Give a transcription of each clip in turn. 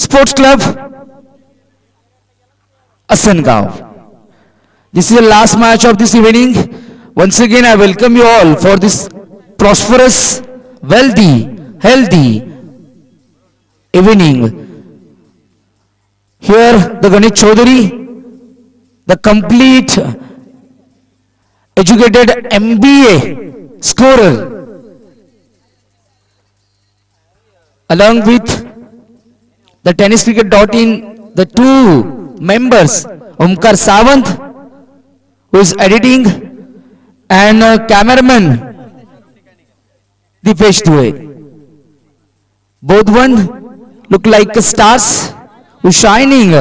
Sports Club Asangaon. This is the last match of this evening. Once again, I welcome you all for this prosperous, wealthy, healthy evening. Here, the Ganesh Chaudhary, the complete educated MBA scorer, along with the tenniscricket.in, the two members, Omkar Sawant, who is editing, and cameraman Dipesh Due. Both one look like stars who shining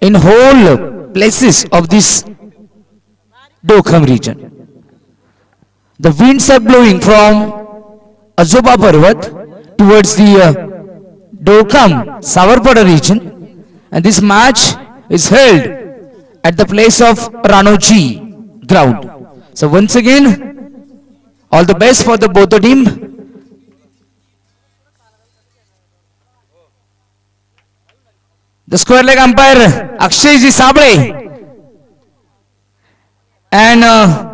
in whole places of this Dokham region. The winds are blowing from Azoba Parvat towards the Dokham Savarpada region, and this match is held at the place of Ranoji ground. So once again, all the best for the both the team. The square leg umpire Akshayji Sabre and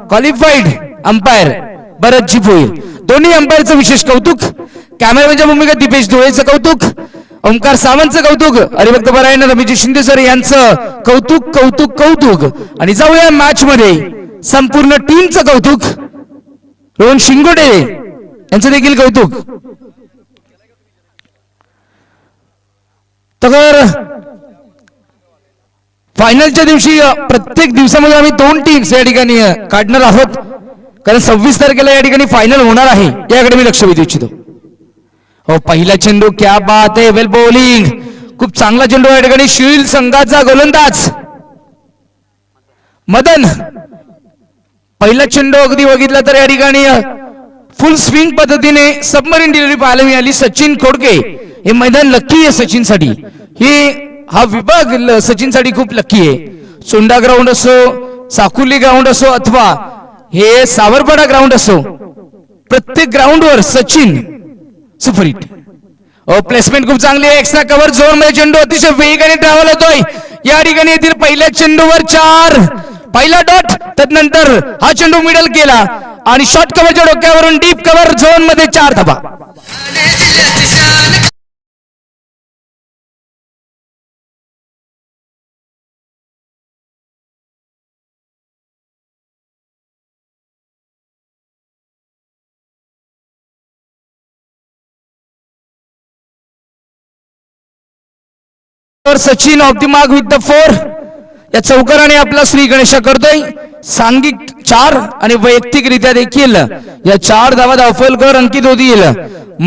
qualified umpire Bharatji Bhoir. दोन्ही अंपायरचं विशेष कौतुक. कॅमेरामॅनच्या भूमिकेत दीपेश डोळेचं कौतुक, ओमकार सावंतचं कौतुक, हरिभक्त परायण Ramesh Shinde sir यांचं कौतुक कौतुक कौतुक. आणि जाऊया मॅच मध्ये संपूर्ण टीमचं कौतुक. रोहन शिंगोटे यांचं देखील कौतुक. तर फायनलच्या दिवशी प्रत्येक दिवसामध्ये आम्ही दोन टीम्स या ठिकाणी काढणार आहोत, कारण 26 तारखेला या ठिकाणी फायनल होणार आहे. याकडे मी लक्ष वेधू इच्छितो. हो, पहिला चेंडू, क्या बात आहे, वेल बॉलिंग, खूप चांगला चेंडू या ठिकाणी. शिल संघाचा गोलंदाज मदन. पहिला चेंडू अगदी बघितला तर या ठिकाणी फुल स्विंग पद्धतीने सबमरीन डिलिव्हरी पाहायला मिळाली. सचिन खोडके, हे मैदान लक्की आहे सचिनसाठी. हा विभाग सचिनसाठी खूप लक्की आहे. सोंडा ग्राउंड असो, साकुली ग्राउंड असो, अथवा हे सावरपाडा ग्राउंड असो, प्रत्येक ग्राउंडवर सचिन सुपरहिट. प्लेसमेंट खूप चांगली आहे. एक्स्ट्रा कव्हर झोन मध्ये चेंडू अतिशय वेगाने ट्रॅव्हल होतोय. या ठिकाणी येथील पहिल्या चेंडूवर 4, पहिला डॉट. त्यानंतर हा चेंडू मिडल केला आणि शॉर्ट कव्हरच्या डोक्यावरून डीप कव्हर झोन मध्ये 4 धाबा. Sachin off the mark with the 4. या चौकाराने आपला श्री गणेश करतोय. सांघिक 4 आणि वैयक्तिकरित्या देखील या 4 धावा धावफलकर अंकित होतील.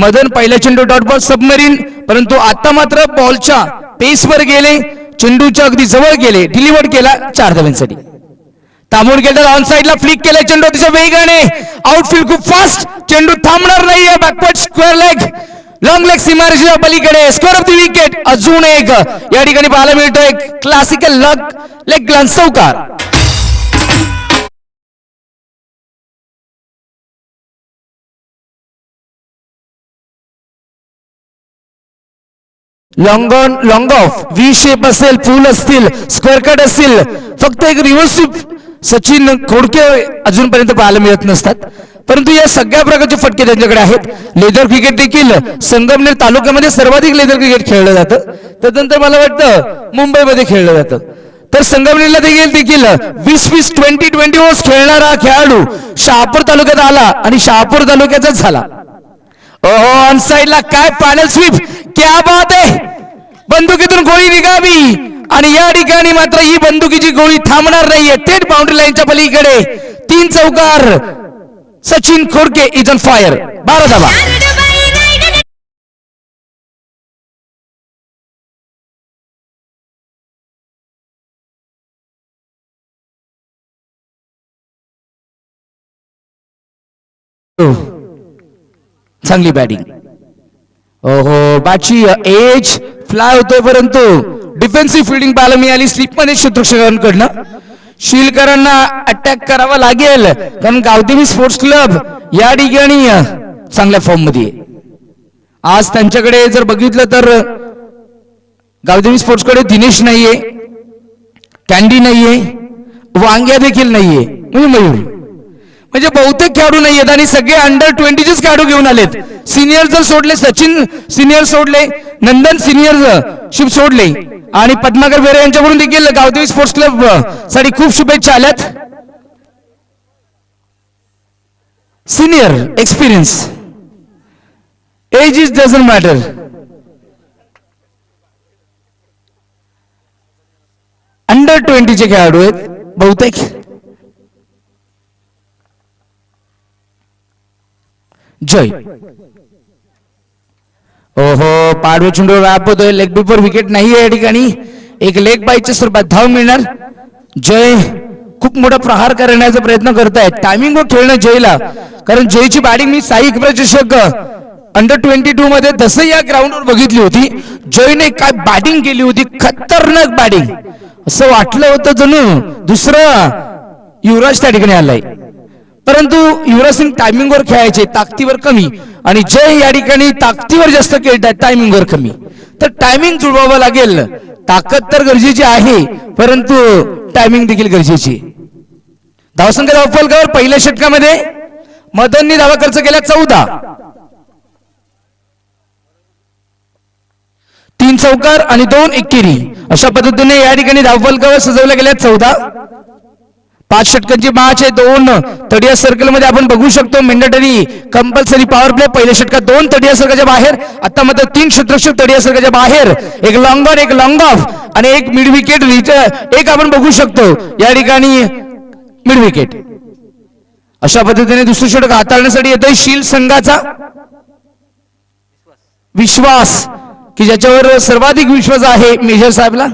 मदन पहिला चेंडू डॉट बॉल सबमरीन, परंतु आता मात्र बॉलच्या पेसवर गेले, चेंडूच्या अगदी जवळ गेले, डिलिव्हर केला 4 धावांसाठी. तांबून गेला ऑन साइडला फ्लिक केला चेंडू अतिशय वेगाने. आउटफील्ड खूप फास्ट, चेंडू थांबणार नाहीये. Backward square leg, long leg सीमारेषेच्या पलीकडे. स्कोर ऑफ द विकेट अजून एक या ठिकाणी पाहायला मिळतोय. क्लासिकल लेग ग्लान्स चौकार. लॉंग ऑफ, व्ही शेप असेल, फुल असतील, स्क्वेअर कट असतील, फक्त एक रिव्हर्स सचिन खोडके अजूनपर्यंत पाहायला मिळत नसतात, परंतु या सगळ्या प्रकारचे फटके त्यांच्याकडे आहेत. लेदर क्रिकेट देखील संगमनेर तालुक्यामध्ये सर्वाधिक लेदर क्रिकेट खेळलं जातं. त्यानंतर मला वाटतं मुंबईमध्ये खेळलं जातं. तर संगमनेरला देखील 20-20, 20-20 ओव्हर्स खेळणारा खेळाडू शहापूर तालुक्यात आला आणि शहापूर तालुक्याचाच झाला. ऑन साइडला काय पॅनल स्वीप, क्या बात आहे. बंदुकीतून गोळी निघावी आणि या ठिकाणी मात्र ही बंदुकीची गोळी थांबणार नाहीये. थेट बाउंड्री लाईनच्या पलीकडे 3 चौकार. Sachin Khodke is on fire. 12 धावा. चांगली बॅटिंग. ओहो, बॅटची एज फ्लाय होतोय, परंतु डिफेन्सिव्ह फिल्डिंग पाहायला मिळाली स्लिपमध्ये क्षेत्ररक्षकांकडनं. शिलकरांना अटॅक करावा लागेल, कारण गावदेवी स्पोर्ट्स क्लब या ठिकाणी चांगल्या फॉर्म मध्ये. आज त्यांच्याकडे जर बघितलं तर गावदेवी स्पोर्ट्सकडे दिनेश नाहीये, कॅन्डी नाहीये, वांग्या देखील नाहीये, म्हणजे मयूर, म्हणजे बहुतेक खेळाडू नाहीयेत आणि सगळे अंडर-20चेच खेळाडू घेऊन आलेत. सिनियर जर सोडले, सचिन सिनियर सोडले, नंदन सिनियर शिप सोडले आणि पद्माकर बेरे यांच्याकडून देखील गावदेवी स्पोर्ट्स क्लब साठी खूप शुभेच्छा आल्यात. Senior experience, age is doesn't matter. अंडर-20चे खेळाडू आहेत बहुतेक. जय, ओहो, पाडवे चेंडू राबवतोय, लेग बिफोर विकेट नाहीये या ठिकाणी. एक लेग बायच्या स्वरूपात धाव मिळणार. जय खूप मोठा प्रहार करण्याचा प्रयत्न करतायत. टायमिंग वर खेळणं जयला, कारण जयची बॅटिंग मी साई चषक अंडर-22 मध्ये तसं या ग्राउंडवर बघितली होती. जयने काय बॅटिंग केली होती, खतरनाक बॅटिंग. असं वाटलं होतं जणू दुसरं युवराज त्या ठिकाणी आलाय, परंतु युवराज सिंग टायमिंग वर खेळायचे, ताकदीवर कमी, आणि जय या ठिकाणी ताकदीवर जास्त खेळतात, टायमिंग वर कमी. तर टायमिंग जुळवावं लागेल. ताकद तर गरजेची आहे, परंतु टायमिंग देखील गरजेची. धावसंख्या धावफलकावर पहिल्या षटकामध्ये मदननी धावा खर्च केल्या 14, 3 चौकार आणि 2 एकेरी. अशा पद्धतीने या ठिकाणी धावफलकावर सजवल्या गेल्या 14. 5 षटकांची मॅच आहे. 2 तडिया सर्कल मध्ये आपण बघू शकतो. Mandatory compulsory power play. पहिल्या षटकात 2 तडिया सर्कलच्या बाहेर, आता मात्र 3 क्षेत्ररक्षक तडिया सर्कलच्या बाहेर. एक लॉंग ऑन, एक लॉंग ऑफ आणि एक मिड विकेट. एक आपण बघू शकतो या ठिकाणी मिड विकेट. अशा पद्धतीने दुसरं षटक हाताळण्यासाठी येतोय शील संघाचा विश्वास, की ज्याच्यावर सर्वाधिक विश्वास आहे मेजर साहेबला.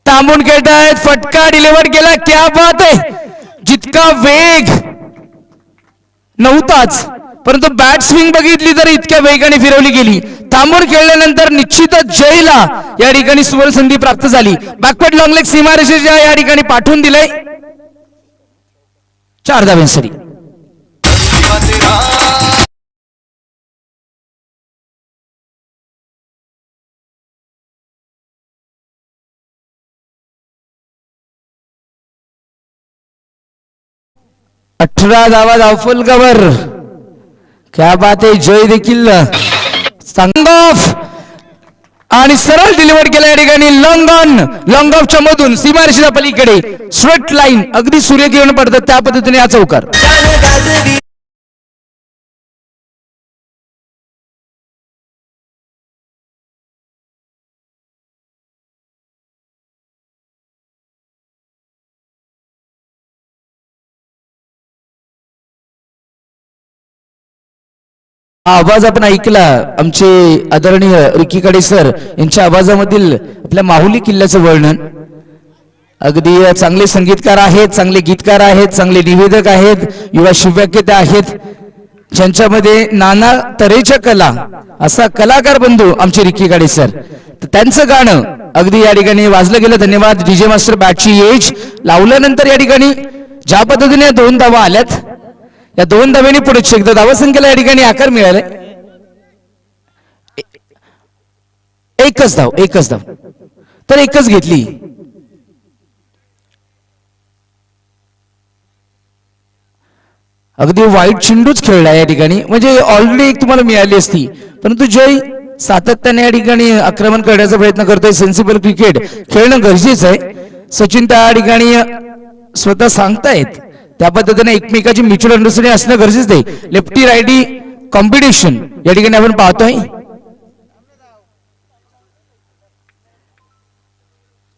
थांबून खेळतायत, फटका डिलिव्हर केला. क्या बात आहे. जितका वेग नव्हताच, परंतु बॅट स्विंग बघितली तर इतक्या वेगाने फिरवली गेली. थांबून खेळल्यानंतर निश्चितच जयला या ठिकाणी सुवर्ण संधी प्राप्त झाली. बॅकवर्ड लॉंग लेग सीमारेषेच्या या ठिकाणी पाठवून दिलंय. 4 धावांसाठी. 18 धावा धावफलकावर. क्या बात आहे. जय देखील संग ऑफ आणि सरळ डिलिव्हर केला या ठिकाणी. लॉंग ऑन, लॉंग ऑफच्या मधून सीमारेषेच्या पलीकडे स्ट्रेट लाईन, अगदी सूर्यकिरण पडतात त्या पद्धतीने हा चौकार. आवाज आपण ऐकला आमचे आदरणीय रिकी कडे सर यांच्या आवाजामधील आपल्या माहुली किल्ल्याचं वर्णन. अगदी चांगले संगीतकार आहेत, चांगले गीतकार आहेत, चांगले निवेदक आहेत, युवा शिवव्याख्याते आहेत, ज्यांच्यामध्ये नाना तऱ्हेच्या कला, असा कलाकार बंधू आमचे रिकी कडे सर. तर त्यांचं गाणं अगदी या ठिकाणी वाजलं गेलं. धन्यवाद. डीजे मास्टर बॅटची एज लावल्यानंतर या ठिकाणी ज्या पद्धतीने 2 धावा आल्यात, या 2 धाव्यांनी पुढे एकदा धावसंख्येला या ठिकाणी आकार मिळालाय. एकच धाव तर एकच घेतली. अगदी वाईट चेंडूच खेळला या ठिकाणी, म्हणजे ऑलरेडी एक तुम्हाला मिळाली असती, परंतु जय सातत्याने या ठिकाणी आक्रमण करण्याचा प्रयत्न करतोय. सेन्सिबल क्रिकेट खेळणं गरजेचं आहे. सचिन त्या ठिकाणी स्वतः सांगतायत त्या पद्धतीने एकमेकाची म्युच्युअल अंडरस्टँडिंग असणं गरजेचं आहे. लेफ्टी रायटी कॉम्पिटिशन या ठिकाणी आपण पाहतोय.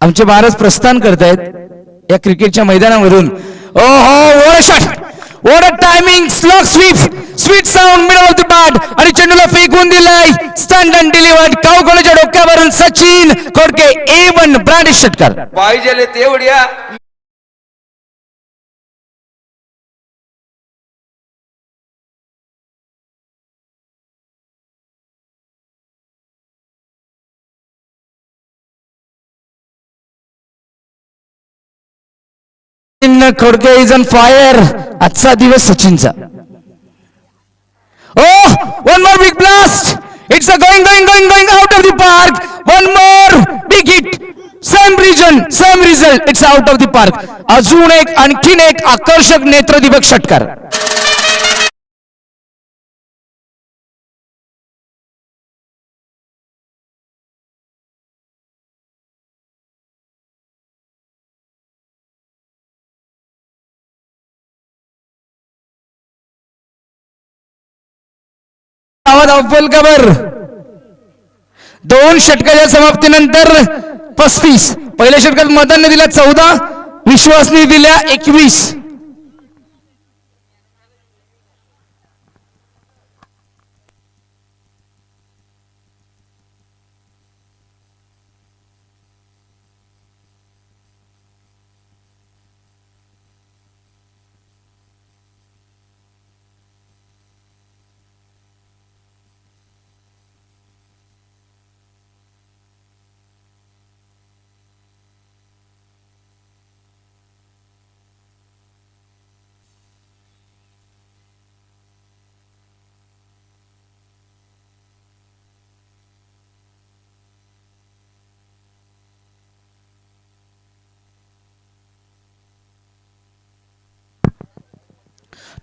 आमचे महाराज प्रस्थान करतायत या क्रिकेटच्या मैदानावरून. ओहो, what a shot, what a timing, slog sweet sound middle of the bat आणि चेंडूला फेकून दिलाय. Stunted and delivered. कावकोणाच्या डोक्यावरून सचिन खोडके A1 ब्रँड षटकार. पाहिजे तेवढ्या खोडके इज ऑन फायर. आजचा दिवस सचिनचा. Oh, one more big blast. It's a going out result it's out of the park. अजून एक आणखीन एक आकर्षक नेत्रदीपक षटकार. धावफलकावर 2 षटकाच्या समाप्तीनंतर 35. पहिल्या षटकात मदनने दिला 14, विश्वासने दिल्या 21.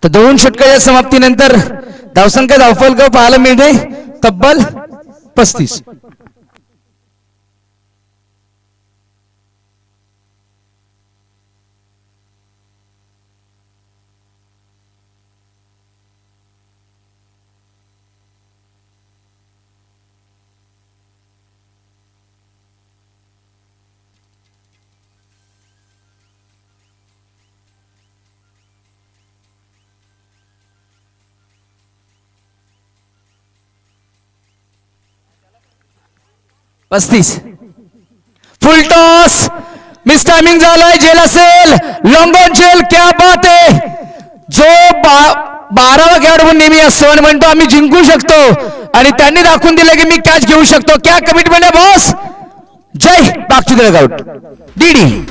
तर 2 षटकाच्या समाप्तीनंतर धावसंख्या धावफलक पाहायला मिळते तब्बल 35. फुल टॉस मिस टायमिंग झालाय. जेल असेल लॉंग ऑन जेल. क्या बात आहे. जो 12वा खेळाडू नेहमी असतो आणि म्हणतो आम्ही जिंकू शकतो आणि त्यांनी दाखवून दिलं की मी कॅच घेऊ शकतो. क्या कमिटमेंट आहे बॉस. जय back to the dugout. DD.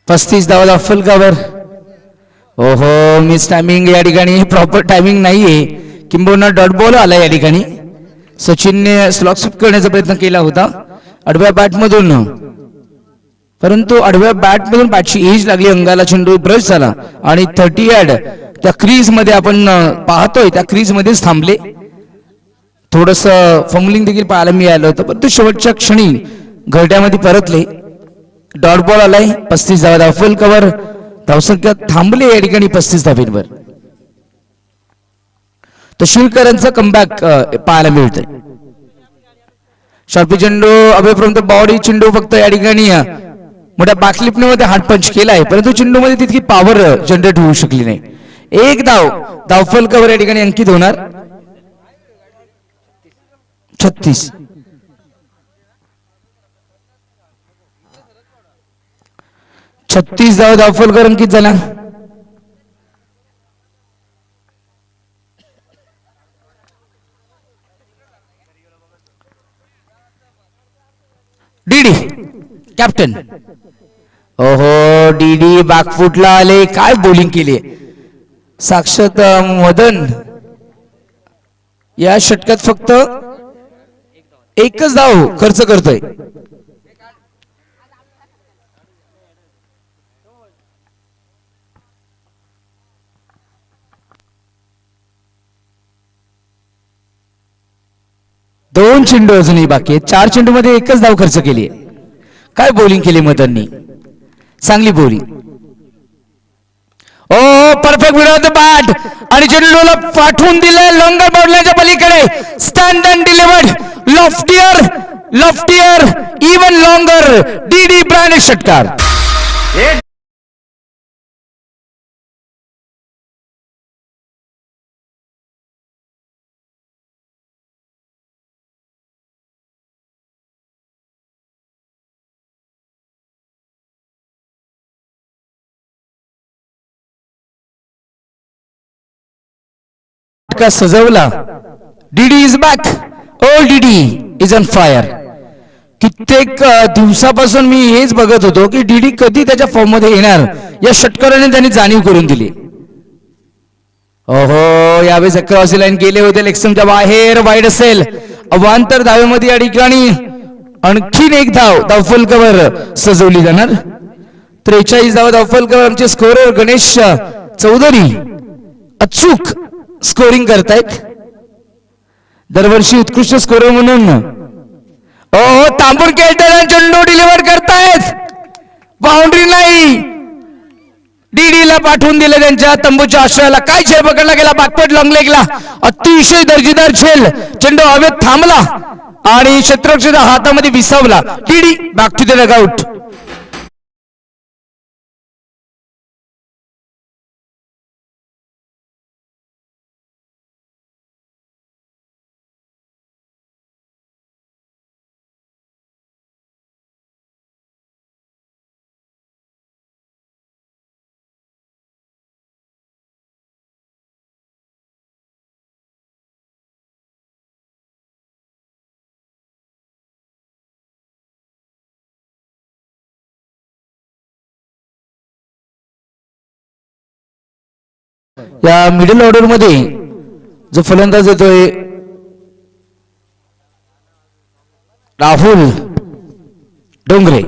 पस्तीस धावा धावफलकावर. ओहो मिस टायमिंग या ठिकाणी. प्रॉपर टायमिंग नाहीये किंबहुना डॉट बॉल आला या ठिकाणी. सचिनने स्लॉक स्वीप करण्याचा प्रयत्न केला होता आडव्या बॅटमधून, परंतु आडव्या बॅटमधून बॅटची एज लागली. अंगाला चेंडू ब्रश झाला आणि 30 यार्ड त्या क्रीज मध्ये आपण पाहतोय त्या क्रीज मध्येच थांबले. थोडस फंबलिंग देखील पाहायला मिळालं होतं, परंतु शेवटच्या क्षणी घरट्यामध्ये परतले. डॉट बॉल आलाय. 35 धावा धावफलकावर. धावसंख्या थांबले या ठिकाणी 35 धावेंवर. तर शिवकरांचा कमबॅक पाहायला मिळतोय. शॉर्पी चेंडू अवेफ्रॉम द बॉडी. चेंडू फक्त या ठिकाणी मोठ्या बॅकलिपमध्ये हार्ड पंच केलाय, परंतु चेंडू मध्ये तितकी पॉवर जनरेट होऊ शकली नाही. एक धाव धावफलकावर या ठिकाणी अंकित होणार. 36. धाव धावफलकावर अंकित झाला. DD captain. ओहो डीडी बॅकफुटला आले. काय बॉलिंग केली साक्षात मदन. या षटकात फक्त एकच धाव खर्च करतोय. दोन चेंडू अजूनही बाकी आहेत. 4 चेंडू मध्ये एकच धाव खर्च केली. काय बॉलिंग केली मदननी, चांगली बॉलिंग. ओ परफेक्ट विरोध बॅट आणि चेंडूला पाठवून दिले लॉंगर बाउंड्रीच्या पलीकडे. Stand and delivered loftier loftier even longer. DD brand षटकार. का सजवला. DD is back. Old DD is on fire. कित्येक दिवसापासून मी हेच बघत होतो की डीडी कधी त्याच्या फॉर्म मध्ये येणार. या षटकाराने त्यांनी जाणीव करून दिली. ओहो यावेळेस क्रॉस लाईन गेले होते लेक्समच्या बाहेर. वाईड असेल. अवांतर धावेमध्ये या ठिकाणी आणखीन एक धावफलकावर सजवली जाणार. 43 धावा धावफलकावर आमचे स्कोरर गणेश चौधरी अचूक स्कोरिंग करतायत. दरवर्षी उत्कृष्ट स्कोरर म्हणून तांबूर खेळताना चेंडू डिलिव्हर करतायत. बाउंड्री नाही. डीडीला पाठवून दिले त्यांच्या तंबूच्या आश्रयाला. काय झेल पकडला गेला बॅकवर्ड लॉंग लेगला. अतिशय दर्जेदार झेल. चेंडू हवेत थांबला आणि क्षेत्ररक्षकाच्या हातामध्ये विसावला. DD back to the dugout. या मिडल ऑर्डर मध्ये जो फलंदाज येतोय राहुल डोंगरे.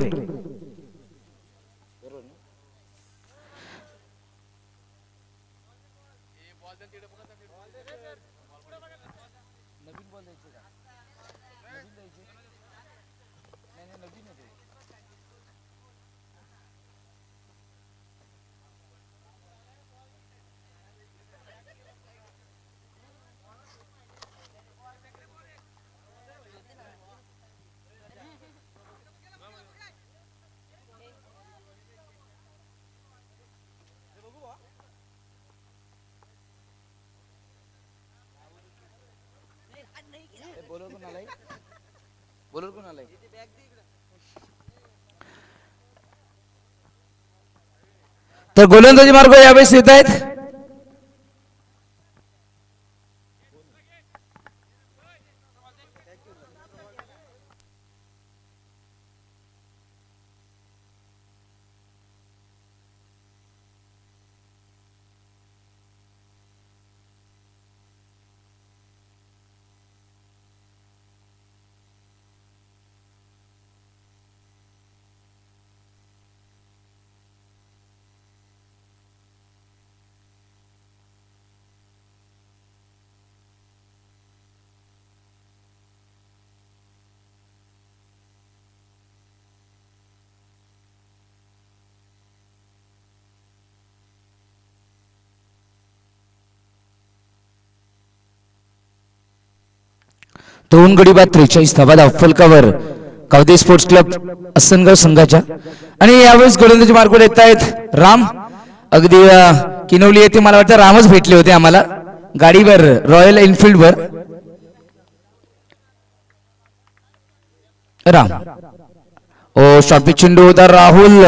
तर गोलंदाजी मार्ग यावेळेस येत आहेत. दोन गडी बाद 43 धावा धावफलकावर कावदे स्पोर्ट्स क्लब असनगाव संघाच्या. आणि यावेळेस गोलंदाजी मार्गावर येत आहेत राम. अगदी किनवली येथे मला वाटतं रामच भेटले होते आम्हाला गाडीवर रॉयल एनफिल्ड वर. राम ओ शॉर्ट चेंडू होता. राहुल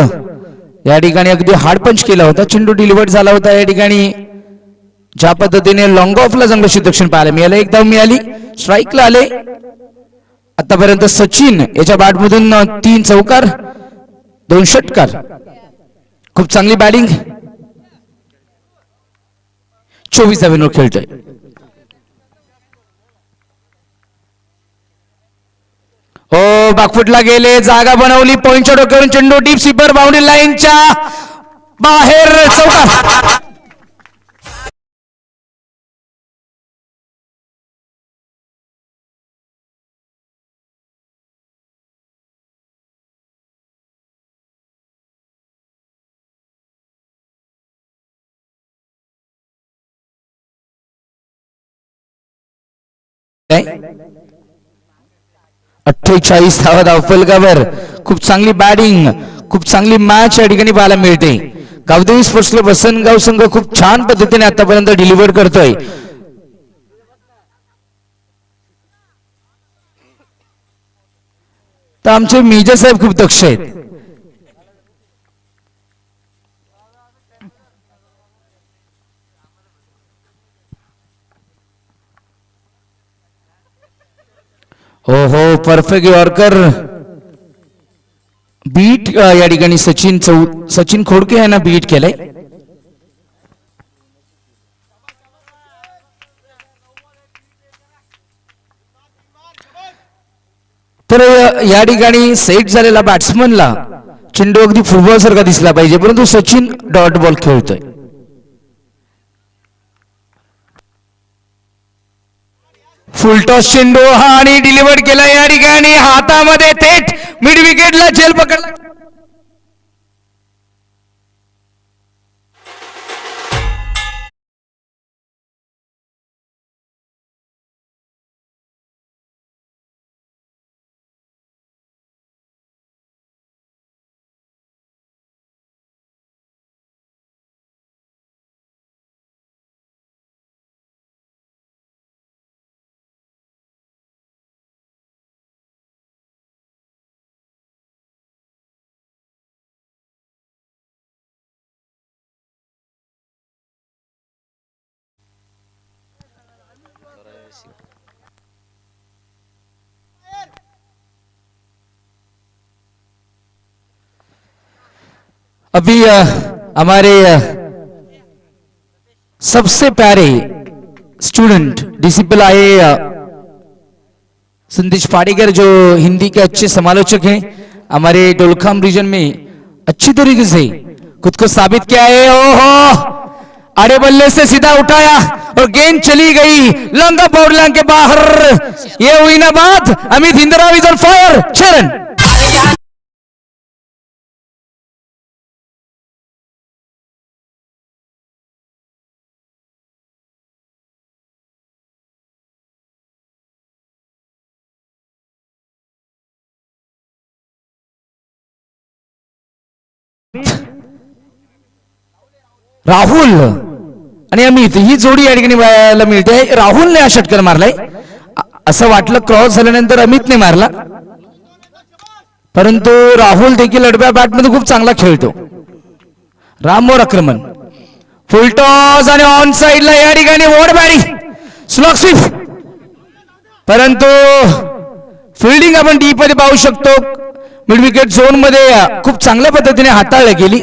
या ठिकाणी अगदी हार्ड पंच केला होता. चेंडू डिलिव्हर्ड झाला होता या ठिकाणी. ज्या पद्धतीने लॉंग ऑफला चांगलं क्षेत्ररक्षण पाहायला मिळालं. एक धाव मिळाली. स्ट्राईकला आले. आतापर्यंत सचिन याच्या बॅटमधून 3 चौकार 2 षटकार. खूप चांगली बॅटिंग. 24 धावांवर खेळतोय. हो बॅकफुटला गेले. जागा बनवली. पॉइंटच्या डोक्यावरून चेंडू डीप स्वीपर बाउंड्री लाईनच्या बाहेर चौकार. 48 धावा धावफलकावर. खूप चांगली बॅटिंग, खूप चांगली मॅच या ठिकाणी पाहायला मिळते. गावदेवी स्पोर्ट्स क्लब वसंतगाव संघ खूप छान पद्धतीने आतापर्यंत डिलिव्हर करतोय. तर आमचे मेजर साहेब खूप दक्ष आहेत. हो हो, परफेक्ट यॉर्कर बीट या ठिकाणी सचिन खोडके यांना बीट केलंय. तर या ठिकाणी सेट झालेला बॅट्समनला चेंडू अगदी फुटबॉल सारखा दिसला पाहिजे, परंतु सचिन डॉट बॉल खेळतोय. फुलटॉस चेंडू हा आणि डिलिव्हर केला या ठिकाणी हातामध्ये थेट मिड विकेटला झेल पकडला. अभी हमारे सबसे प्यारे स्टूडेंट डिसिपल आए संदेश पाड़ेकर, जो हिंदी के अच्छे समालोचक हैं, हमारे डोलखाम रीजन में अच्छी तरीके से खुद को साबित किया है. ओहो, आड़े बल्ले से सीधा उठाया और गेंद चली गई लंगा बाउंड्री लाइन के बाहर. ये हुई ना बात. Amit Hindrao is on fire. 6 run. Rahul आणि अमित ही जोडी या ठिकाणी बघायला मिळते. राहुलने हा षटकार मारलाय. असं वाटलं क्रॉस झाल्यानंतर अमितने मारला, परंतु राहुल देखील अडव्या बॅटमध्ये खूप चांगला खेळतो. रामोर आक्रमण, फुलटॉस आणि ऑन साइडला या ठिकाणी वॉड बॅटिंग, स्लॉग स्वीप, परंतु फिल्डिंग आपण डीप मध्ये पाहू शकतो. मिड विकेट झोन मध्ये खूप चांगल्या पद्धतीने हाताळली गेली.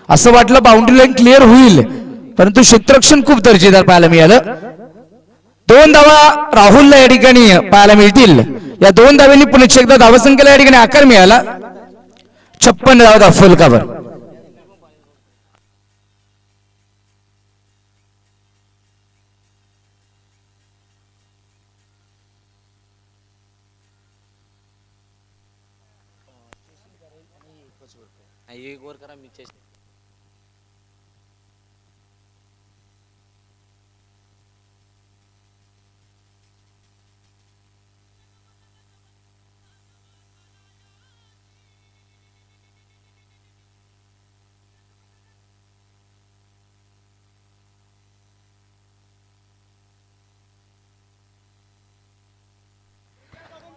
असं वाटलं बाउंड्री लाईन क्लिअर होईल, परंतु क्षेत्ररक्षण खूप दर्जेदार पाहायला मिळालं. 2 धावा राहुलला या ठिकाणी पाहायला मिळतील. या 2 धाव्यांनी पुन्हा एकदा धावसंख्येला या ठिकाणी आकार मिळाला. 56 धावा धावफलकावर.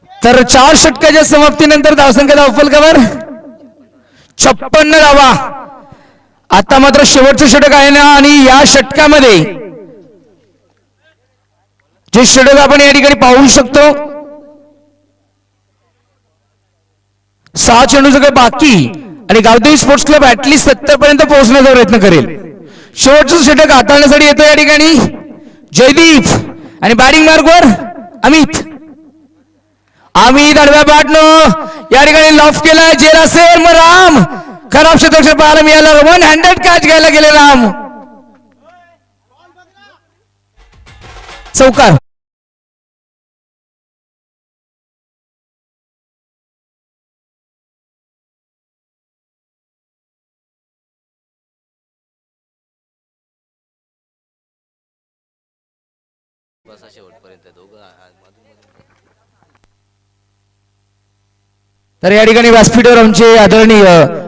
तर 4 षटकाच्या समाप्तीनंतर धावसंख्या धावफलकावर 56 धावा. आता मात्र शेवटचं षटक आहे ना, आणि या षटकामध्ये जे षटक आपण या ठिकाणी पाहू शकतो, 6 चेंडू सगळे बाकी, आणि गावदेवी स्पोर्ट्स क्लब ऍटलीस्ट 70 पर्यंत पोहोचण्याचा प्रयत्न करेल. शेवटचं षटक हाताळण्यासाठी येतो या ठिकाणी जयदीप, आणि बॅटिंग मार्कवर अमित. आडव्या बॅटनं या ठिकाणी लॉफ केलाय. जेल असेल मग राम, खराब क्षेत्ररक्षण पाहायला मिळालं. 1 हँडेड कॅच घ्यायला गेले राम. चौकार. बसा शेवटपर्यंत दोघं मधून तर या ठिकाणी व्यासपीठावर आमचे आदरणीय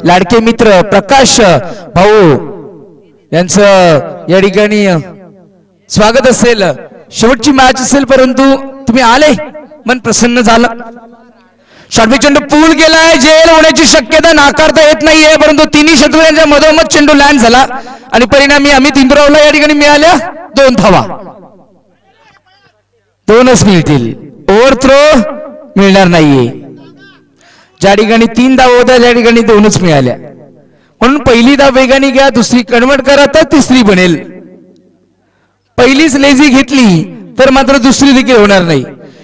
लाडके मित्र प्रकाश भाऊ यांचं या ठिकाणी स्वागत असेल. शेवटची मॅच असेल परंतु तुम्ही आले, मन प्रसन्न झालं. शॉर्टपिच चेंडू पूल गेलाय, जेल होण्याची शक्यता नाकारता येत नाहीये, परंतु तिन्ही षटकांच्या मधोमध चेंडू लँड झाला आणि परिणामी अमित इंद्रावला या ठिकाणी मिळाल्या 2 धावा. 2च मिळतील, ओव्हर थ्रो मिळणार नाहीये. ज्या ठिकाणी 3 धावा होत्या त्या ठिकाणी 2च मिळाल्या. म्हणून पहिली धाव वेगाने घ्या, दुसरी कन्वर्ट करा तर तिसरी बनेल. पहिलीच लेझी घेतली तर मात्र दुसरी देखील होणार नाही.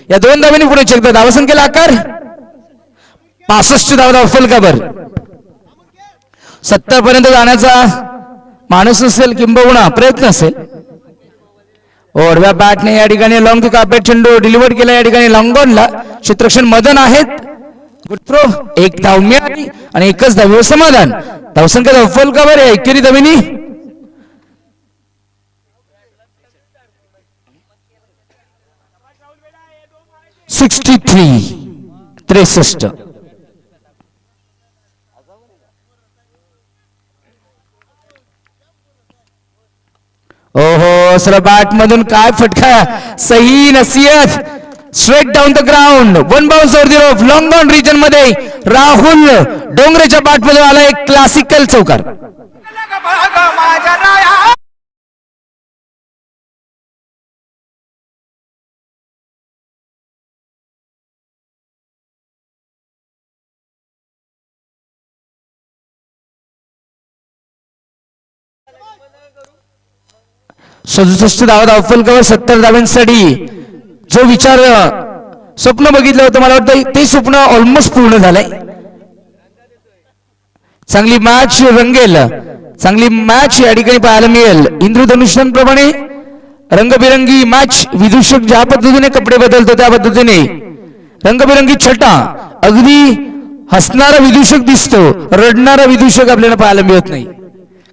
या 2 धावांनी पुढे शकतात. धावसंख्येला आकार 65 धावा फलकावर 70 पर्यंत जाण्याचा माणूस असेल किंबहुना प्रयत्न असेल. ओढव्या बॅटने या ठिकाणी लॉंग कार्पेट चेंडू डिलिव्हर केला. या ठिकाणी लॉंगॉनला क्षेत्ररक्षण मदन आहेत. गुड थ्रो, 1 धाव मिळाली आणि 1च धावेवर समाधान. धावसंख्या फलकावर आहे एकेरी धावेनी 63. ओहो, सर बॅट मधून काय फटका, सही नसीहत, straight down the ground, 1 bounce over the rough, long on region मध्ये राहुल डोंगरेच्या बॅट मध्ये आला एक क्लासिकल चौकार. सदुसष्ट धावा धावफलकावर 70 धाव्यांसाठी जो विचार स्वप्न बघितलं होतं, मला वाटतं ते स्वप्न ऑलमोस्ट पूर्ण झालंय. चांगली मॅच रंगेल, चांगली मॅच या ठिकाणी पाहायला मिळेल. इंद्रधनुष्यांप्रमाणे रंगबिरंगी मॅच. विदूषक ज्या पद्धतीने कपडे बदलतो त्या पद्धतीने रंगबिरंगी छटा. अगदी हसणारा विदूषक दिसतो, रडणारा विदूषक आपल्याला पाहायला मिळत नाही,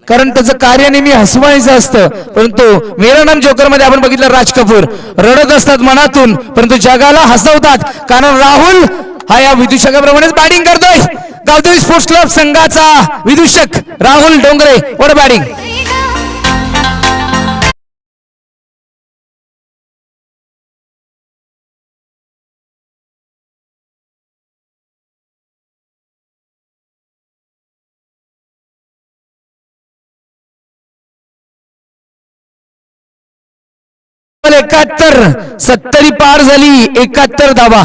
कारण त्याचं कार्य नेहमी हसवायचं असतं. परंतु मेरा नाम जोकर मध्ये आपण बघितलं राज कपूर रडत असतात मनातून, परंतु जगाला हसवतात. कारण राहुल हा या विदूषकाप्रमाणेच बॅटिंग करतोय. गावदेवी स्पोर्ट्स क्लब संघाचा विदूषक राहुल डोंगरे. वर बॅटिंग. एकाहत्तर, 70 पार झाली. 71 धावा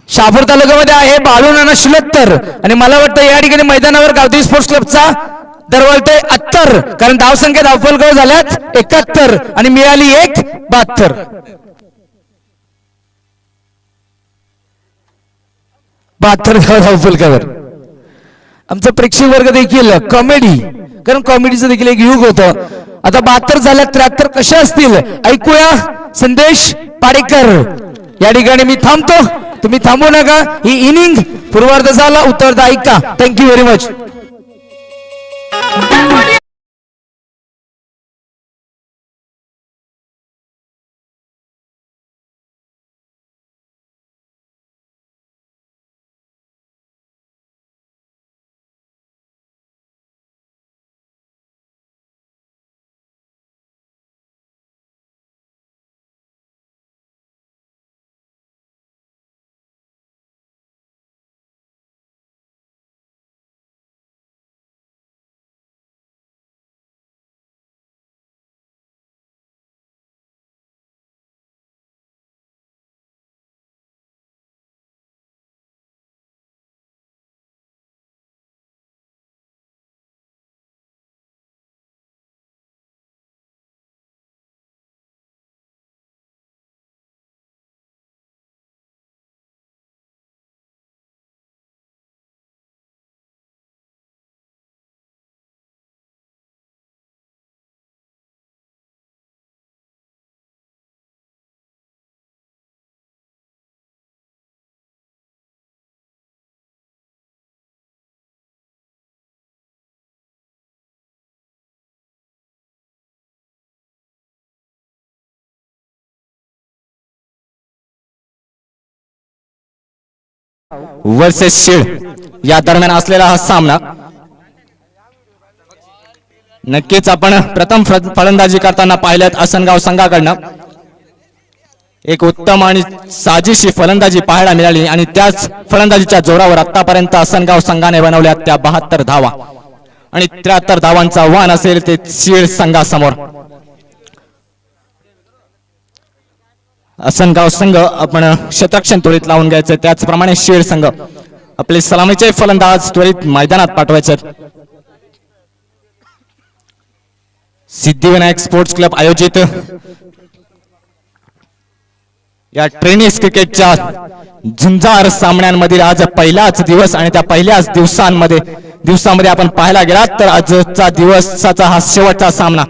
शहापूर तालुक्यामध्ये आहे. 52 आणि मला वाटतं या ठिकाणी मैदानावर गावदेवी स्पोर्ट्स क्लबचा दरवळते 78, कारण धावसंख्या धावफलकावर झाल्यात 71 आणि मिळाली 72. धावफलकावर आमचा प्रेक्षक वर्ग देखील कॉमेडी, कारण कॉमेडीचं देखील एक युग होतं. आता 72 झाल्या, 73 कशा असतील ऐकूया. संदेश पाडेकर या ठिकाणी मी थांबतो, तुम्ही थांबू नका. ही इनिंग पूर्वार्ध झाला, उत्तरार्ध ऐका. Thank you very much. वर्सेस शीळ या दरम्यान असलेला हा सामना. नक्कीच आपण प्रथम फलंदाजी करताना पाहिल्यात आसनगाव संघाकडनं एक उत्तम आणि साजेशी फलंदाजी पाहायला मिळाली आणि त्याच फलंदाजीच्या जोरावर आतापर्यंत आसनगाव संघाने बनवल्या त्या 72 धावा आणि 73 धावांचं आव्हान असेल ते शीळ संघासमोर. आसनगाव संघ आपण शतरक्षण त्वरित लावून घ्यायचे, त्याचप्रमाणे शीळ संघ आपले सलामीचे फलंदाज त्वरित मैदानात पाठवायचे. सिद्धिविनायक स्पोर्ट्स क्लब आयोजित या टेनिस क्रिकेटच्या झुंजार सामन्यांमधील आज पहिलाच दिवस आणि त्या पहिल्याच दिवसामध्ये आपण पाहायला गेलात तर आजचा दिवसाचा हा शेवटचा सामना.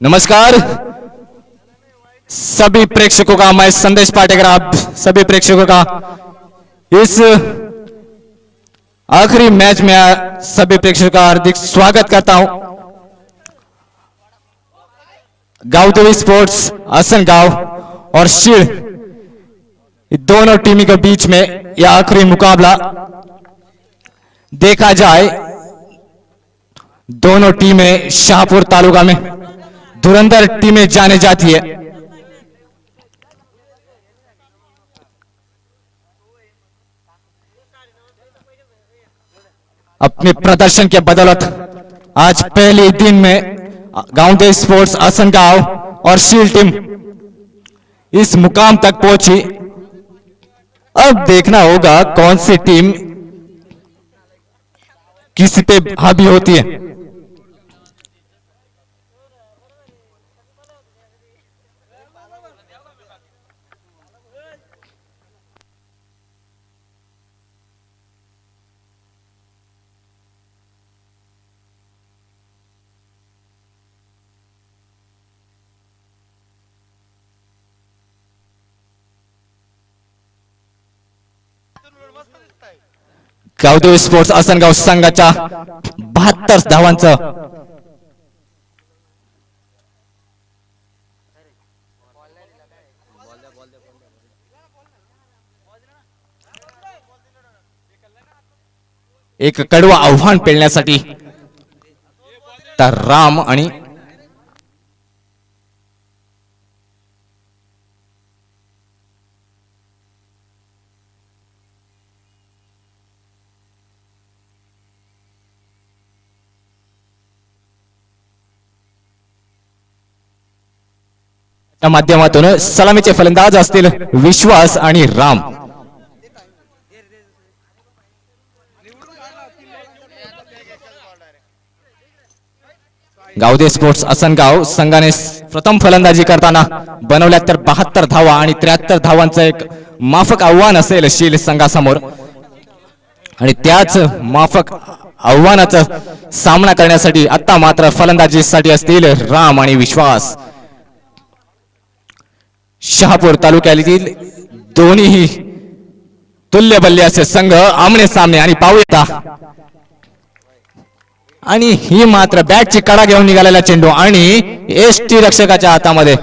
नमस्कार सभी प्रेक्षकों का, मैं संदेश पाटेकर आप सभी प्रेक्षकों का इस आखिरी मैच में सभी प्रेक्षकों का हार्दिक स्वागत करता हूं. गांवदेवी स्पोर्ट्स आसनगांव और शीळ दोनों टीमों के बीच में यह आखिरी मुकाबला देखा जाए. दोनों टीमें शाहपुर तालुका में धुरंधर टीमें जाने जाती है. अपने प्रदर्शन के बदौलत आज पहले दिन में गांवदेव स्पोर्ट्स आसनगांव और शील टीम इस मुकाम तक पहुंची. अब देखना होगा कौन सी टीम किस पे हावी होती है. गावदेवी स्पोर्ट्स आसनगाव संघाच्या 72 धावांचं एक कडवा आव्हान पेलण्यासाठी तर राम आणि माध्यमातून सलामीचे फलंदाज असतील विश्वास आणि राम. गावदेवी स्पोर्ट्स आसनगाव संघाने प्रथम फलंदाजी करताना बनवल्या तर 72 धावा आणि 73 धावांचं एक माफक आव्हान असेल शील संघासमोर आणि त्याच माफक आव्हानाचा सामना करण्यासाठी आता मात्र फलंदाजीसाठी असतील राम आणि विश्वास. शहापूर तालुक्यातील दोन्ही तुल्यबल्ले असे संघ आमने सामने आणि पाहूया आणि ही मात्र बॅटची कडा घेऊन निघालेला चेंडू आणि एसटी रक्षकाच्या हातामध्ये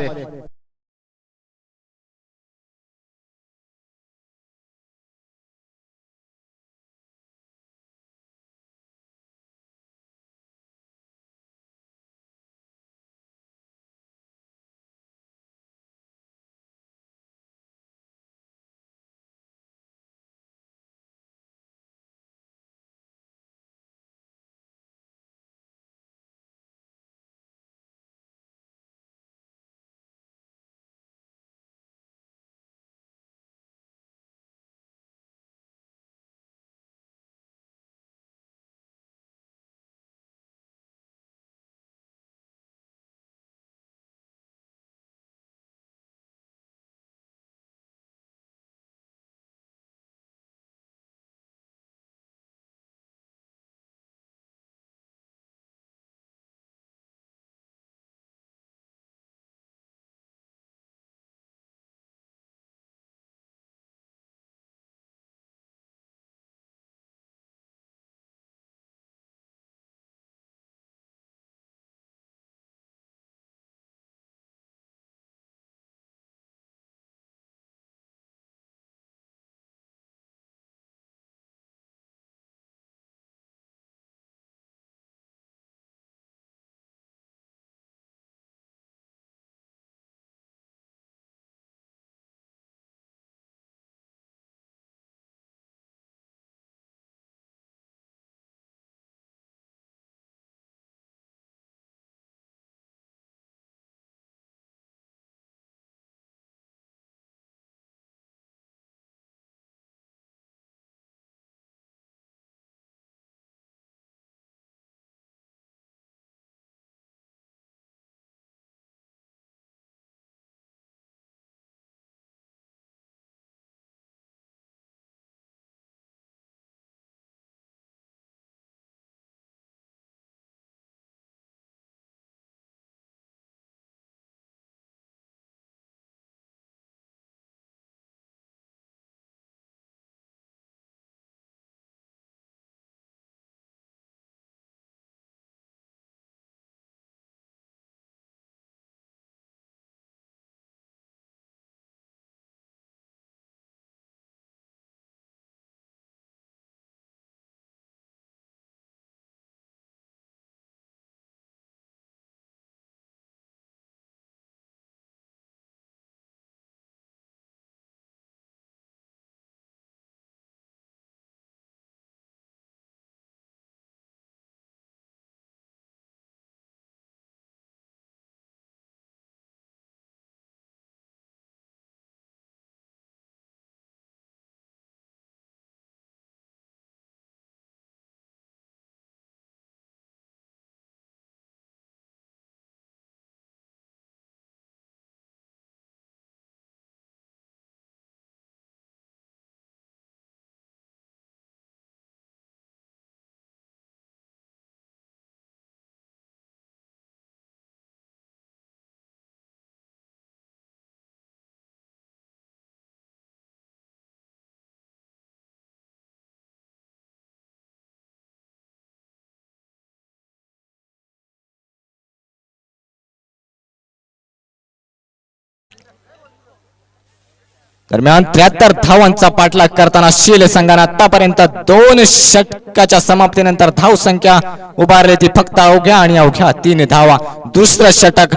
दरम्यान 73 धावांचा पाठलाग करताना शील संघाने आतापर्यंत 2 षटकाच्या समाप्तीनंतर धाव संख्या उभारली ती फक्त अवघ्या आणि अवघ्या 3 धावा. दुसरं षटक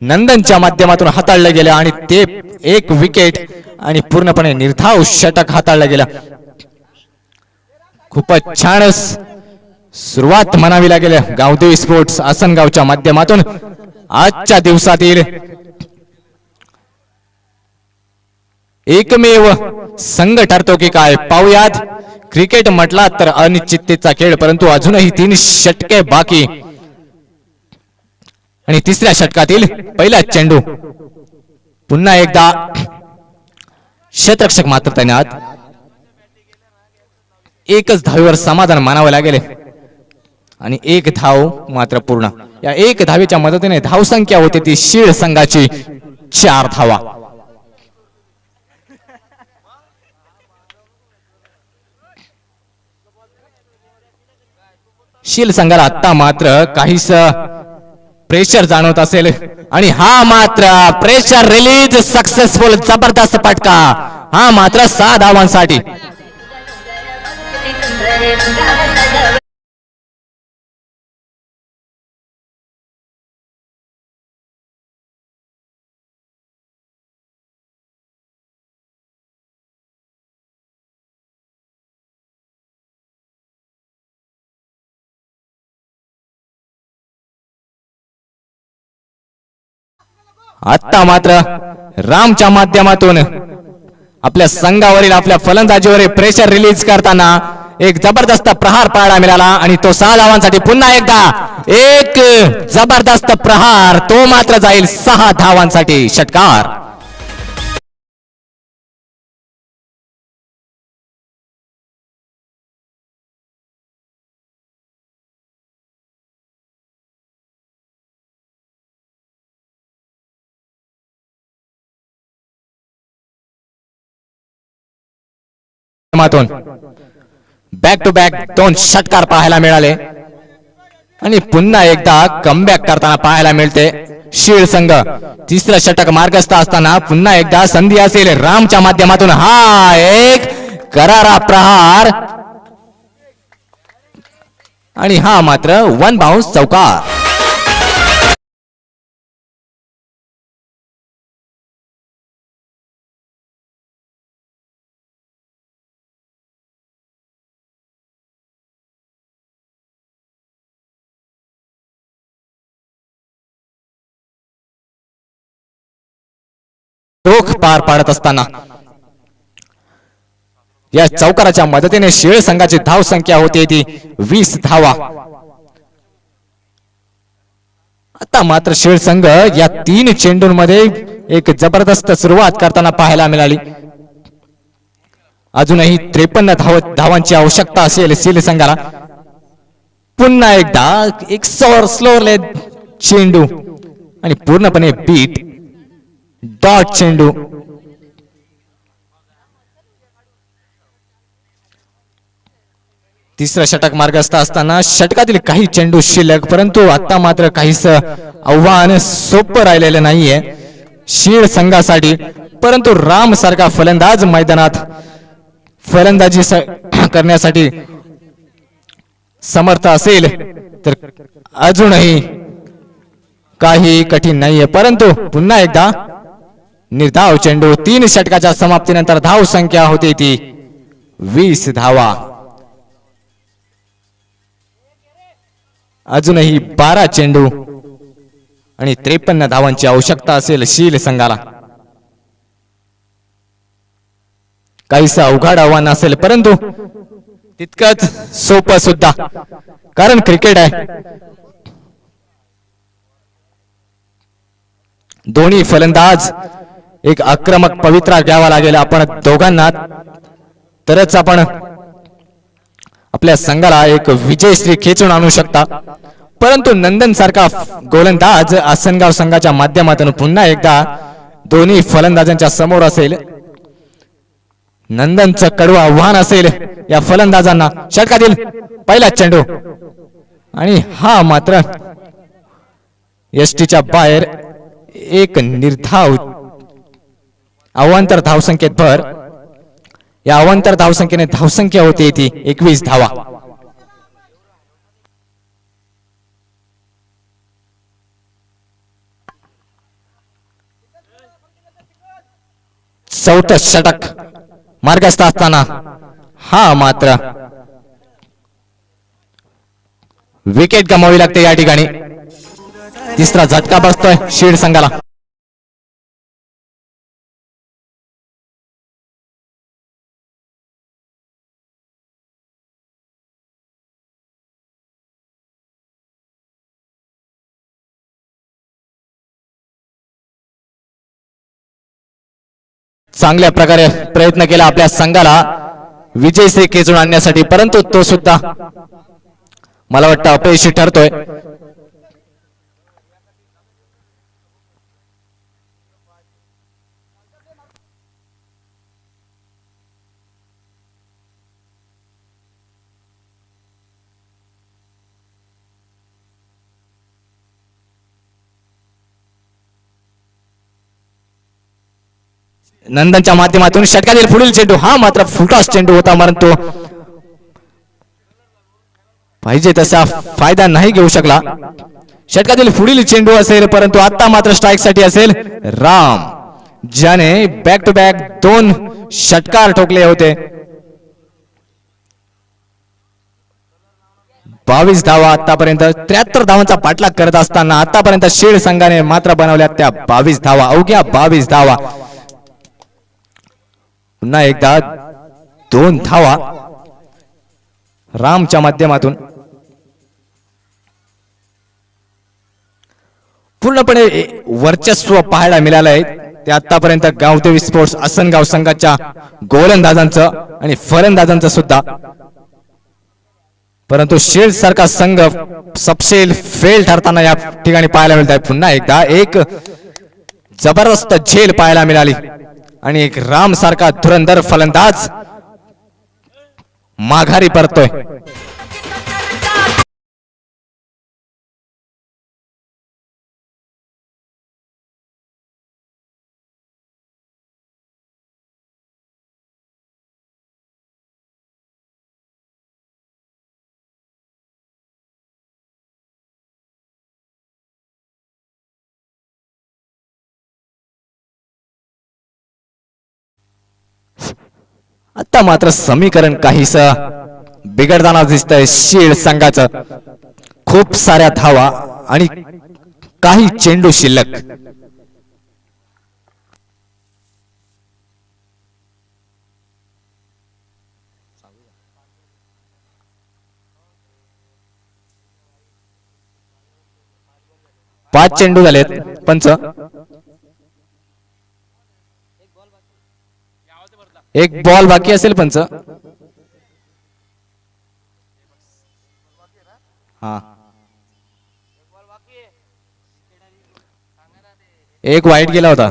नंदनच्या माध्यमातून हाताळलं गेलं आणि ते 1 विकेट आणि पूर्णपणे निर्धाव षटक हाताळलं गेलं. खूपच छान सुरुवात म्हणावी लागेल गावदेवी स्पोर्ट्स आसनगावच्या माध्यमातून आजच्या दिवसातील एकमेव संघ ठरतो की काय पाहूयात. क्रिकेट म्हटला तर अनिश्चिततेचा खेळ, परंतु अजूनही 3 षटके बाकी आणि तिसऱ्या षटकातील पहिला चेंडू पुन्हा एकदा क्षेत्ररक्षक मात्र तैनात. एकच धावेवर समाधान मानावं लागेल आणि 1 धाव मात्र पूर्ण. या 1 धावेच्या मदतीने धावसंख्या होती ती शीळ संघाची 4 धावा. शील संघाला आता मात्र काहीस प्रेशर जाणवत असेल आणि हा मात्र प्रेशर रिलीज सक्सेसफुल. जबरदस्त फटका हा मात्र 6 धावांसाठी. आता मात्र रामच्या माध्यमातून आपल्या संघावरील आपल्या फलंदाजीवर प्रेशर रिलीज करताना एक जबरदस्त प्रहार पाहायला मिळाला आणि तो 6 धावांसाठी पुन्हा एकदा एक जबरदस्त प्रहार, तो मात्र जाईल 6 धावांसाठी. षटकार बॅक टू बॅक 2 षटकार पाहायला मिळाले आणि पुन्हा एकदा कमबॅक करताना पाहायला मिळते शीळ संघ. तिसरं षटक मार्गस्थ असताना पुन्हा एकदा संधी असेल रामच्या माध्यमातून. हा एक करारा प्रहार आणि हा मात्र 1 बाउन्स चौकार. रोख पार पाडत असताना या चौकाराच्या मदतीने शीळ संघाची धाव संख्या होती ती 20 धावा. आता मात्र शीळ संघ या 3 चेंडूंमध्ये एक जबरदस्त सुरुवात करताना पाहायला मिळाली. अजूनही 53 धावांची आवश्यकता असेल शीळ संघाला. पुन्हा एकदा एक स्लोअर चेंडू आणि पूर्णपणे बीट डॉट चेंडू. तिसरं षटक मार्गस्थ असताना षटकातील काही चेंडू शिल्लक, परंतु आता मात्र काहीच आव्हान सोपं राहिलेलं नाहीये शीळ संघासाठी. परंतु राम सारखा फलंदाज मैदानात फलंदाजी करण्यासाठी समर्थ असेल तर अजूनही काही कठीण नाहीये. परंतु पुन्हा एकदा निर्धाव चेंडू. 3 षटकाच्या समाप्तीनंतर धाव संख्या होती ती 20 धावा. अजूनही 12 चेंडू आणि 53 धावांची आवश्यकता असेल शील संघाला. काहीसं अवघड आव्हान असेल, परंतु तितकंच सोपं सुद्धा, कारण क्रिकेट आहे. दोन्ही फलंदाज एक आक्रमक पवित्रा घ्यावा लागेल आपण दोघांना, तरच आपण आपल्या संघाला एक विजयश्री खेचून आणू शकता. परंतु नंदन सारखा गोलंदाज आसनगाव संघाच्या माध्यमातून पुन्हा एकदा दोन्ही फलंदाजांच्या समोर असेल. नंदनचं कडवं आव्हान असेल या फलंदाजांना. षटकातील पहिला चेंडू आणि हा मात्र यष्टीच्या बाहेर एक निर्धाव अवांतर धावसंख्येत भर. या अवांतर धावसंख्येने धावसंख्या होती ती 21 धावा. चौथं षटक मार्गस्थ असताना हा मात्र विकेट गमावी लागते या ठिकाणी. तिसरा झटका बसतोय शीड संघाला. चांगल्या प्रकारे प्रयत्न केला आपल्या संघाला विजयश्री खेचून आणण्यासाठी, परंतु तो सुद्धा मला वाटतं अपयशी ठरतोय. नंदनच्या माध्यमातून षटकातील पुढील चेंडू हा मात्र फुलटॉस चेंडू होता, परंतु पाहिजे तसा फायदा नाही घेऊ शकला. षटकातील पुढील चेंडू असेल, परंतु आता मात्र स्ट्राईक साठी असेल राम, ज्याने बॅक टू बॅक 2 षटकार ठोकले होते. 22 धावा आतापर्यंत. 73 धावांचा पाठलाग करत असताना आतापर्यंत शीड संघाने मात्र बनवल्या त्या 22 धावा, अवघ्या 22 धावा. पुन्हा एकदा 2 धावा रामच्या माध्यमातून. पूर्णपणे वर्चस्व पाहायला मिळालंय ते आतापर्यंत गावदेवी स्पोर्ट्स आसनगाव संघाच्या गोलंदाजांचं आणि फलंदाजांचं सुद्धा, परंतु शील्ड सारखा संघ सपशेल फेल ठरताना या ठिकाणी पाहायला मिळत आहे. पुन्हा एकदा एक जबरदस्त झेल पाहायला मिळाली आणि एक राम सारखा धुरंधर फलंदाज माघारी परतोय. आता मात्र समीकरण काहीस बिघडताना दिसतंय शीड संघाचं. खूप साऱ्या धावा आणि काही चेंडू शिल्लक. पाच चेंडू झालेत. पंच एक बॉल बाकी असेल पंच. हा, एक वाईट गेला होता.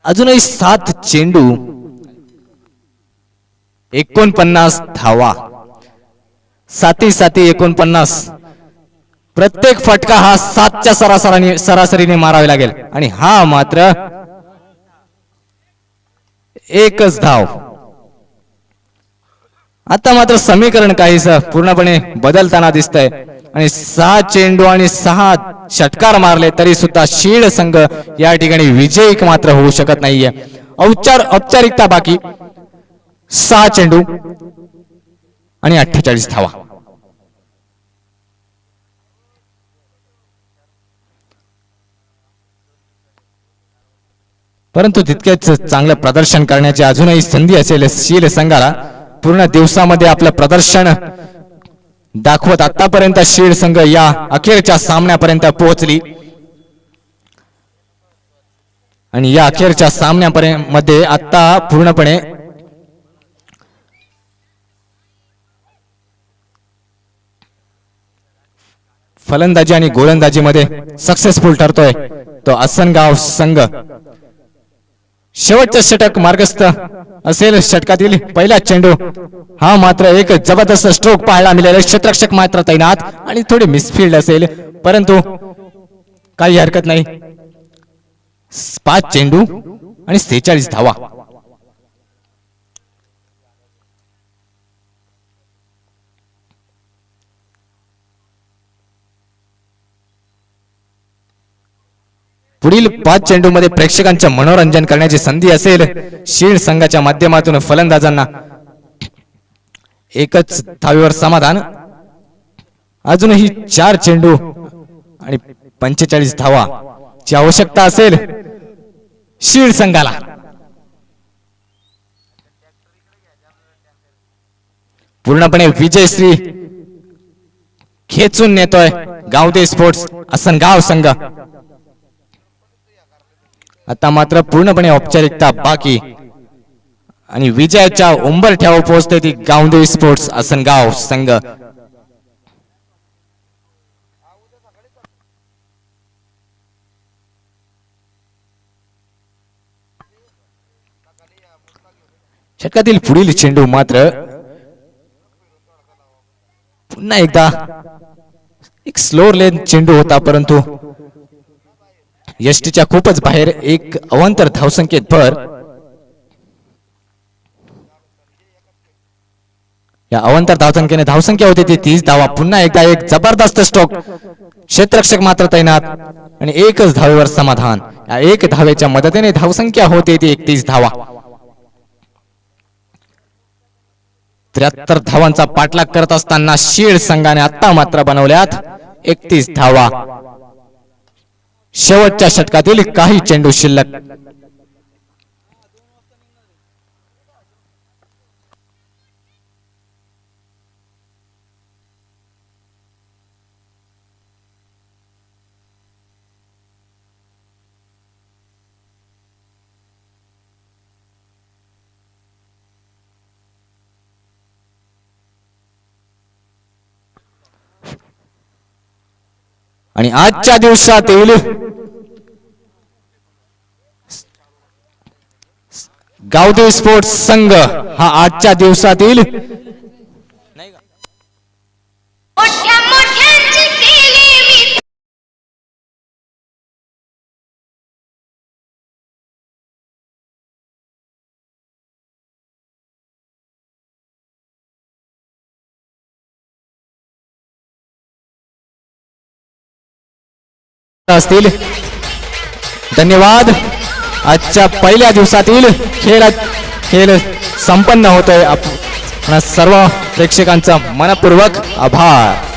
अजूनही 7 चेंडू 49 धावा. 7 49. प्रत्येक फटका हा 7च्या सरासरीने मारावे लागेल आणि हा मात्र एकच धाव. आता मात्र समीकरण काहीच पूर्णपणे बदलताना दिसतंय आणि 6 चेंडू आणि 6 षटकार मारले तरी सुद्धा शीड संघ या ठिकाणी विजयी मात्र होऊ शकत नाहीये. औपचारिकता बाकी. 6 चेंडू आणि 48 धावा. परंतु तितकेच चांगलं प्रदर्शन करण्याची अजूनही संधी असेल शील संघाला. पूर्ण दिवसामध्ये आपलं प्रदर्शन दाखवत आतापर्यंत शीड संघ या अखेरच्या सामन्यापर्यंत पोहोचली आणि या अखेरच्या सामन्यापर्यंत मध्ये आता पूर्णपणे फलंदाजी आणि गोलंदाजी मध्ये सक्सेसफुल ठरतोय तो आसनगाव संघ. शेवटचे षटक मार्गस्थ असेल षटकातील पहिला चेंडू हा मात्र एक जबरदस्त स्ट्रोक पाहायला मिळाले क्षेत्ररक्षक मात्र तैनात आणि थोडी मिसफिल्ड असेल परंतु काही हरकत नाही 5 चेंडू आणि 46 धावा पुढील 5 चेंडूमध्ये प्रेक्षकांचे मनोरंजन करण्याची संधी असेल शीळ संघाच्या माध्यमातून फलंदाजांना एकच धावेवर समाधान अजूनही 4 चेंडू आणि 45 धावा ची आवश्यकता असेल शीळ संघाला पूर्णपणे विजयश्री खेचून नेतोय गावदे स्पोर्ट्स असनगाव संघ आता मात्र पूर्णपणे औपचारिकता बाकी आणि विजयाच्या उंबरठ्यावर पोहोचते ती गावदे स्पोर्ट्स असनगाव संघ षटकातील पुढील चेंडू मात्र पुन्हा एकदा एक स्लो लेन चेंडू होता परंतु यष्टीच्या खूपच बाहेर एक अवांतर धावसंख्येत भर या अवांतर धावसंख्येने धावसंख्या होती ती 30 धावा पुन्हा एकदा एक जबरदस्त स्ट्रोक क्षेत्ररक्षक मात्र तैनात आणि एकच धावेवर समाधान या एक धावेच्या मदतीने धावसंख्या होते ती 31 धावा 73 धावांचा पाठलाग करत असताना शीळ संघाने आता मात्र बनवल्यात 31 धावा शेवटच्या षटकातील काही चेंडू शिल्लक आणि आजच्या दिवसातील गावदे स्पोर्ट्स संघ हा आजच्या दिवसातील असतील धन्यवाद आजच्या पहिल्या दिवसातील खेळ संपन्न होतोय आपण सर्व प्रेक्षकांचा मनपूर्वक आभार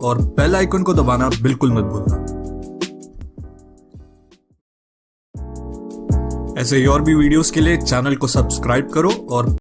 और बेल आइकन को दबाना बिल्कुल मत भूलना। ऐसे ही और भी वीडियोस के लिए चैनल को सब्सक्राइब करो और